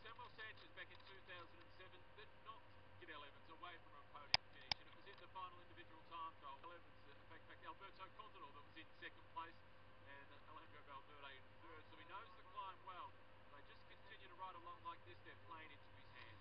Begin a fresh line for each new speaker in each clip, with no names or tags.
Samuel Sanchez back in 2007 that knocked Cadel Evans away from a podium finish, and it was in the final individual time trial. Evans, in fact, Alberto Contador that was in second place, and Alejandro Valverde in third, so he knows the climb well. They just continue to ride along like this, they're playing into his hands.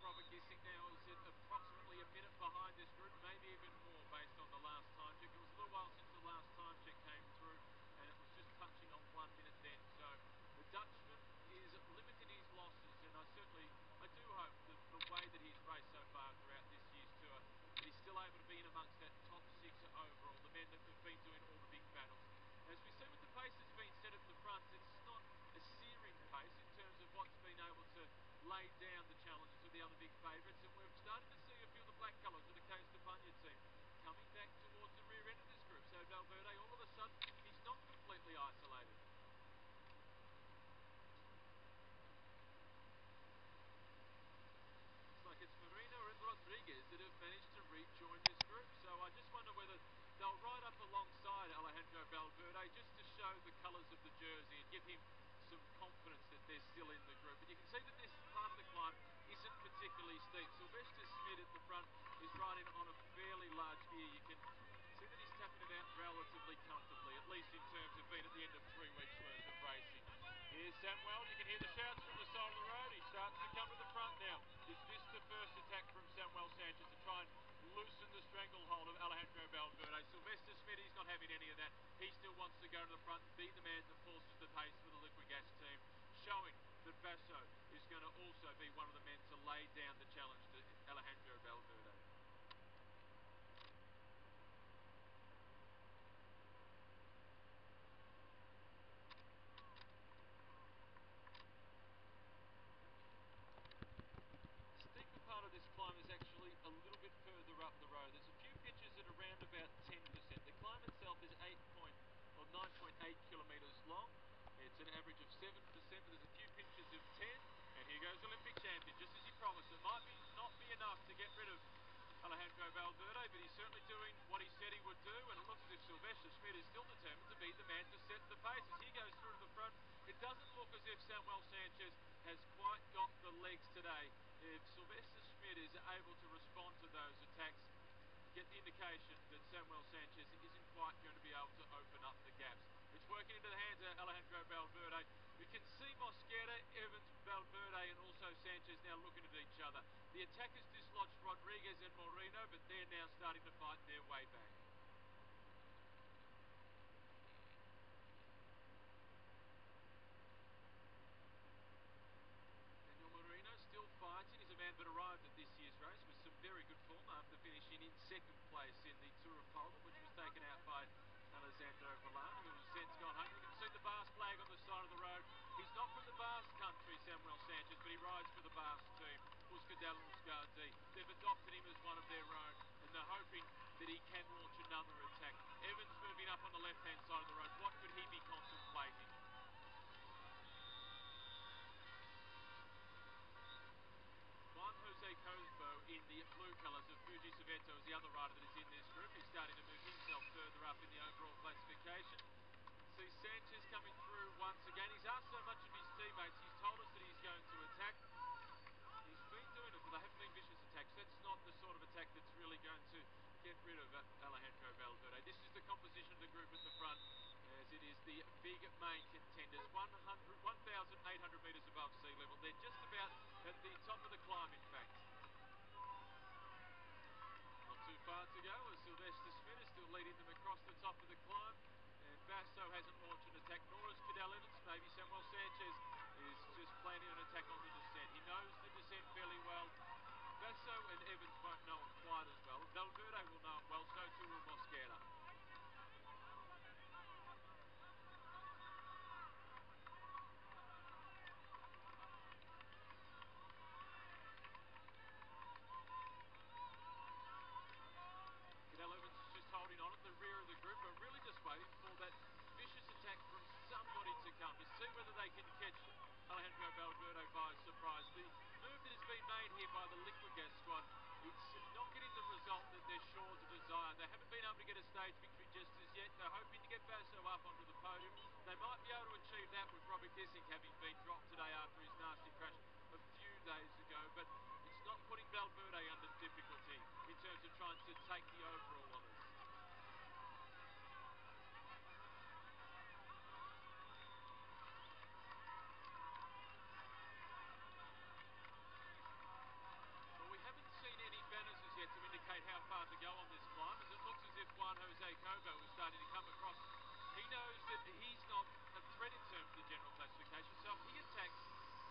Robert guessing now is at approximately a minute behind this group, maybe even more based on the last time check. It was a little while since the last time check came through, and it was just touching on 1 minute then. So the Dutchman is limiting his losses, and I do hope that the way that he's raced so far throughout this year's tour, that he's still able to be in amongst that top 6 overall, the men that have been doing all the big battles. As we see with the pace that's been set at the front, it's not a searing pace in terms of what's been able to lay down the challenges of the other big favourites, and we're starting to see a few of the black colours of the Case de Panya team coming back towards the rear end of this group. So Valverde, all of a sudden, he's not completely isolated. Like it's Marino and Rodriguez that have managed to rejoin this group, so I just wonder whether they'll ride up alongside Alejandro Valverde just to show the colours of the jersey and give him some confidence that they're still in the group. But you can see that this part of the climb isn't particularly steep. Sylvester Schmidt at the front is riding on a fairly large gear. You can see that he's tapping it out relatively comfortably, at least in terms of being at the end of 3 weeks worth of racing. Here's Samuel, you can hear the shouts from the side of the road. He's starting to come to the front now. Is this the first attack from Samuel Sanchez to try and loosen the stranglehold of Alejandro Valverde? Sylvester Schmidt, he's not having any of that. He still wants to go to the front and be the man that forces the pace for the Liquid Gas team, showing that Basso is going to also be one of the men to lay down the challenge to Alejandro Valverde. Part of this climb is actually a little bit further up the road. There's a few pitches at around about 10%. The climb itself is 9.8 kilometres long. It's an average of 7%, but there's a few pinches of 10. And here goes Olympic champion, just as he promised. It might not be enough to get rid of Alejandro Valverde, but he's certainly doing what he said he would do, and it looks as if Sylvester Schmidt is still determined to be the man to set the pace. As he goes through to the front, it doesn't look as if Samuel Sanchez has quite got the legs today. If Sylvester Schmidt is able to respond to those attacks, get the indication that Samuel Sanchez isn't quite going to be able to open up the gaps. It's working into the hands of Alejandro Valverde. We can see Mosquera, Evans, Valverde and also Sanchez now looking at each other. The attackers dislodged Rodriguez and Moreno, but they're now starting to fight their way back. Still fighting. He's a man that arrived at this year's race with some very good form after finishing in second place in the Tour of Poland, which was taken out by Alessandro Villano, who was since gone home. You can see the Basque flag on the side of the road. He's not from the Basque country, Samuel Sanchez, but he rides for the Basque team, Euskadel and Euskadi. They've adopted him as one of their own, and they're hoping that he can launch another attack. Evans moving up on the left-hand side of the road. What could he be contemplating? Juan Jose Cosbo in the blue colours of Fuji Saveto is the other rider that is in this group. He's starting to move himself further up in the overall classification. See Sanchez coming through once again. He's asked so much of his teammates. He's told us that he's going to attack. He's been doing it, but they haven't been vicious attacks. That's not the sort of attack that's really going to get rid of Alejandro Valverde. This is the composition of the group at the front, as it is the big main contenders, 1,800 metres above sea level. They're just about at the top of the climb, in fact. Not too far to go, as Sylvester Schmidt is still leading them across the top of the climb. And Basso hasn't launched an attack, nor has Cadel Evans. Maybe Samuel Sanchez is just planning an attack on the descent. He knows the descent fairly well. Basso and Evans won't know it quite as well. Valverde will know it well, so too will Mosquera. Cadel Evans is just holding on at the rear of the group, but really just waiting for that vicious attack from somebody to come to see whether they can catch Alejandro Valverde by surprise. The move that has been made here by the Liquid Gas squad, it's not getting the result that they're stage victory just as yet. They're hoping to get Basso up onto the podium. They might be able to achieve that with Robert Gesink having been dropped today after his nasty crash a few days ago, but it's not putting Valverde under difficulty in terms of trying to take the overall honours. Well, we haven't seen any banners as yet to indicate how far to go on this climb, as it looks as if Juan Jose Cobo is starting to come across. He knows that he's not a threat in terms of the general classification, so if he attacks,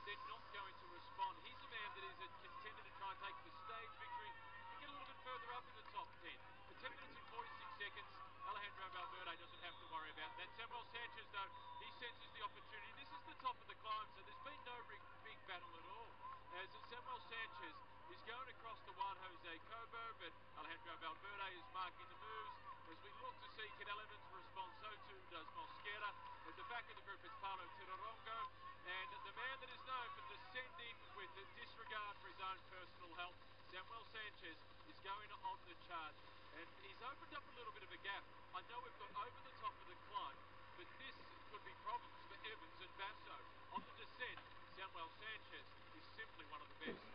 they're not going to respond. He's a man that is a contender to try and take the stage victory and get a little bit further up in the top 10. At 10 minutes and 46 seconds, Alejandro Valverde doesn't have to worry about that. Samuel Sanchez, though, he senses the opportunity. This is the top of the climb, so there's been no big battle at all. As Samuel Sanchez is going across to Juan Jose Cobo, but Alejandro Valverde is marking the moves. As we look to see Cadel Evans respond, so too does Mosquera. At the back of the group, it's Paulo Tirarongo. And the man that is known for descending with a disregard for his own personal health, Samuel Sanchez, is going on the charge. And he's opened up a little bit of a gap. I know we've got over the top of the climb, but this could be problems for Evans and Basso. On the descent, Samuel Sanchez is simply one of the best.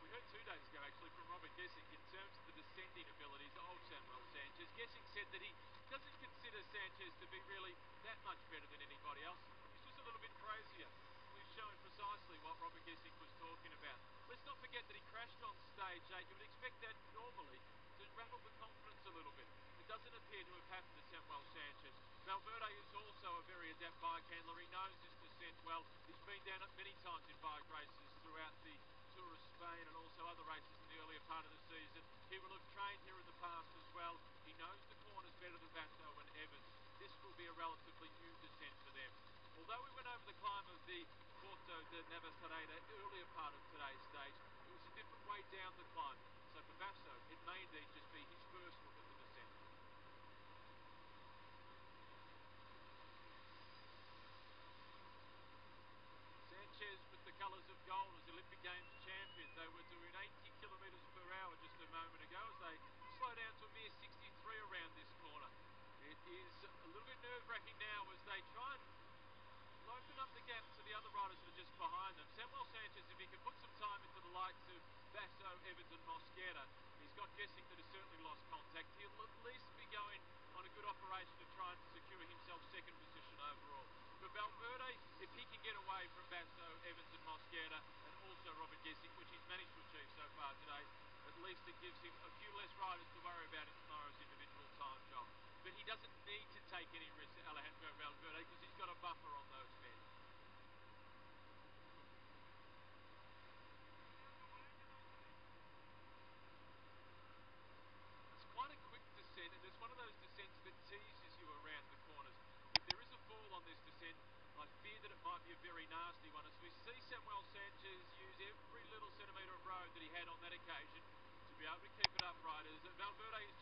We heard 2 days ago, actually, from Robert Gesink in terms of the descending abilities of Samuel Sanchez. Gesink said that he doesn't consider Sanchez to be really that much better than anybody else. He's just a little bit crazier. He's showing precisely what Robert Gesink was talking about. Let's not forget that he crashed on stage 8. You would expect that normally to rattle the confidence a little bit. It doesn't appear to have happened to Samuel Sanchez. Valverde is also a very adept bike handler. He knows this descent well. He's been down it many times in bike races throughout the Tour of Spain and also other races in the earlier part of the season. He will have trained here in the past as well. He knows the corners better than Basso and Evans. This will be a relatively new descent for them. Although we went over the climb of the Porto de Navacerrada earlier part of today's stage, it was a different way down the climb. So for Basso, it may indeed just be his first look at the descent. Sanchez with the colours of gold as Olympic Games champion. They were doing 80 kilometres per hour just a moment ago as they slow down to a mere 63 around this corner. It is a little bit nerve-wracking now as they try and open up the gap to the other riders that are just behind them. Samuel Sanchez, if he can put some time into the likes of Basso, Evans and Mosquera, he's got Gesink that has certainly lost contact. He'll at least be going on a good operation to try and secure himself second position overall. For Valverde, if he can get away from Basso, Evans and Mosquera and also Robert Gesink, which he's managed to achieve so far today, at least it gives him a few less riders to worry about in tomorrow's individual time trial. But he doesn't need to take any risks, Alejandro Valverde, because he's got a buffer on those men. It's quite a quick descent, and it's one of those descents that teases you around the corners. If there is a fall on this descent, I fear that it might be a very nasty one, as we see Samuel Sanchez use every little centimetre of road that he had on that occasion to be able to keep it upright, as Valverde is